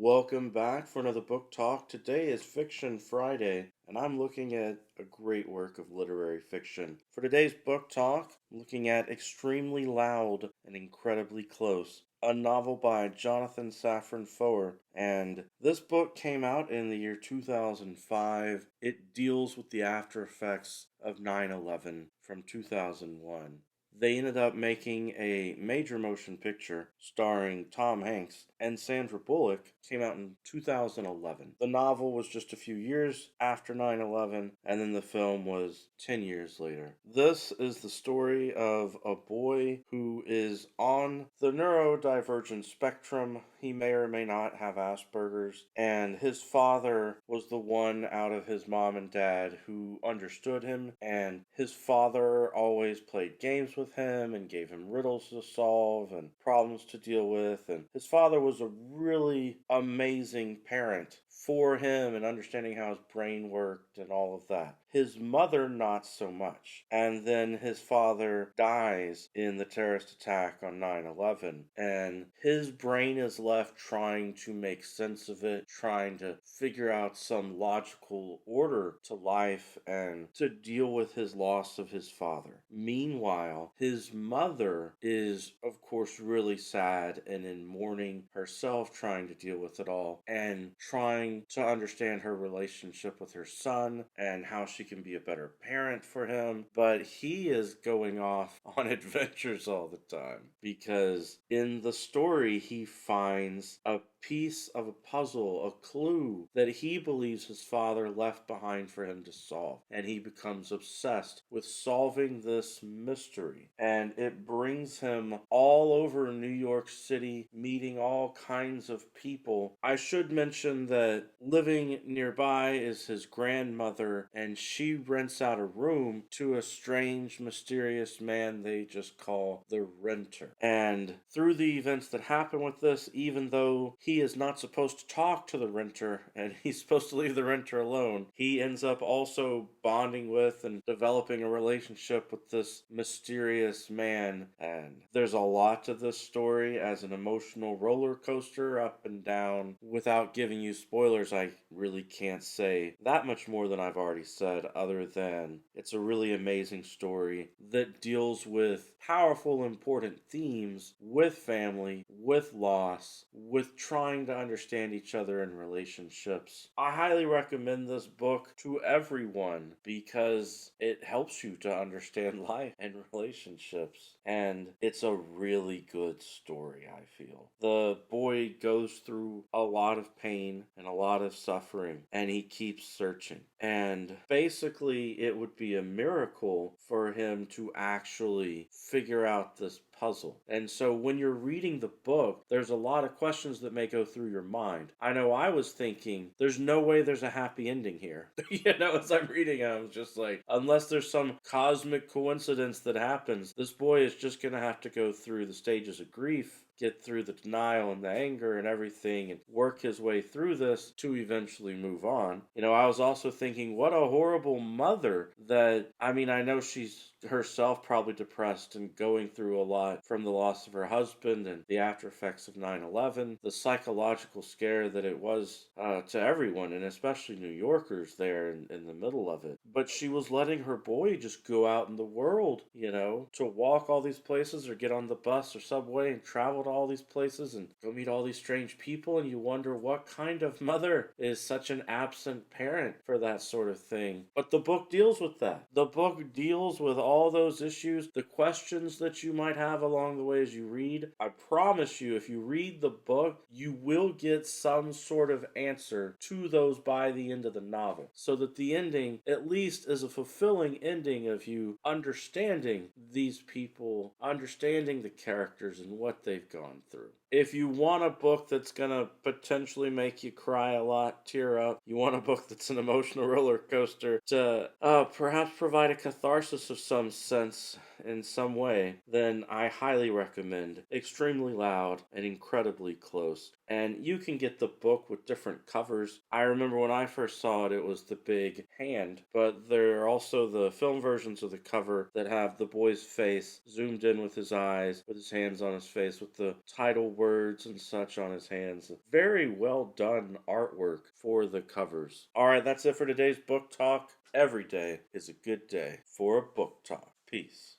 Welcome back for another book talk. Today is Fiction Friday, and I'm looking at a great work of literary fiction. For today's book talk, I'm looking at Extremely Loud and Incredibly Close, a novel by Jonathan Safran Foer. And this book came out in the year 2005. It deals with the after effects of 9/11 from 2001. They ended up making a major motion picture starring Tom Hanks and Sandra Bullock. Came out in 2011. The novel was just a few years after 9/11, and then the film was 10 years later. This is the story of a boy who is on the neurodivergent spectrum. He may or may not have Asperger's, and his father was the one out of his mom and dad who understood him, and his father always played games with him and gave him riddles to solve and problems to deal with. And his father was a really amazing parent for him and understanding how his brain worked and all of that. His mother, not so much. And then his father dies in the terrorist attack on 9/11, and his brain is left trying to make sense of it, trying to figure out some logical order to life and to deal with his loss of his father. Meanwhile, his mother is, of course, really sad and in mourning herself, trying to deal with it all and trying to understand her relationship with her son and how she can be a better parent for him. But he is going off on adventures all the time because in the story he finds a piece of a puzzle, a clue that he believes his father left behind for him to solve. And he becomes obsessed with solving this mystery. And it brings him all over New York City, meeting all kinds of people. I should mention that living nearby is his grandmother, and she rents out a room to a strange, mysterious man they just call the renter. And through the events that happen with this, even though he is not supposed to talk to the renter and he's supposed to leave the renter alone, he ends up also bonding with and developing a relationship with this mysterious man. And there's a lot to this story as an emotional roller coaster up and down. Without giving you spoilers, I really can't say that much more than I've already said, other than it's a really amazing story that deals with powerful, important themes with family, with loss, with trying to understand each other in relationships. I highly recommend this book to everyone because it helps you to understand life and relationships. And it's a really good story, I feel. The boy goes through a lot of pain and a lot of suffering, and he keeps searching. And basically, it would be a miracle for him to actually figure out this puzzle. And so when you're reading the book, there's a lot of questions that may go through your mind. I know I was thinking, there's no way there's a happy ending here. As I'm reading it, I was just like, unless there's some cosmic coincidence that happens, this boy is just going to have to go through the stages of grief, get through the denial and the anger and everything, and work his way through this to eventually move on. I was also thinking, what a horrible mother that, I know she's herself probably depressed and going through a lot from the loss of her husband and the after effects of 9/11, the psychological scare that it was to everyone, and especially New Yorkers there in the middle of it. But she was letting her boy just go out in the world, to walk all these places or get on the bus or subway and travel to all these places and go meet all these strange people, and you wonder what kind of mother is such an absent parent for that sort of thing. But the book deals with that. The book deals with all those issues, the questions that you might have along the way as you read. I promise you, if you read the book, you will get some sort of answer to those by the end of the novel, so that the ending at least is a fulfilling ending of you understanding these people, understanding the characters and what they've gone through. If you want a book that's going to potentially make you cry a lot, tear up, you want a book that's an emotional roller coaster to perhaps provide a catharsis of some sense in some way, then I highly recommend Extremely Loud and Incredibly Close And you can get the book with different covers. I remember when I first saw it, it was the big hand, but there are also the film versions of the cover that have the boy's face zoomed in with his eyes, with his hands on his face, with the title words and such on his hands. Very well done artwork for the covers. All right, that's it for today's book talk. Every day is a good day for a book talk. Peace.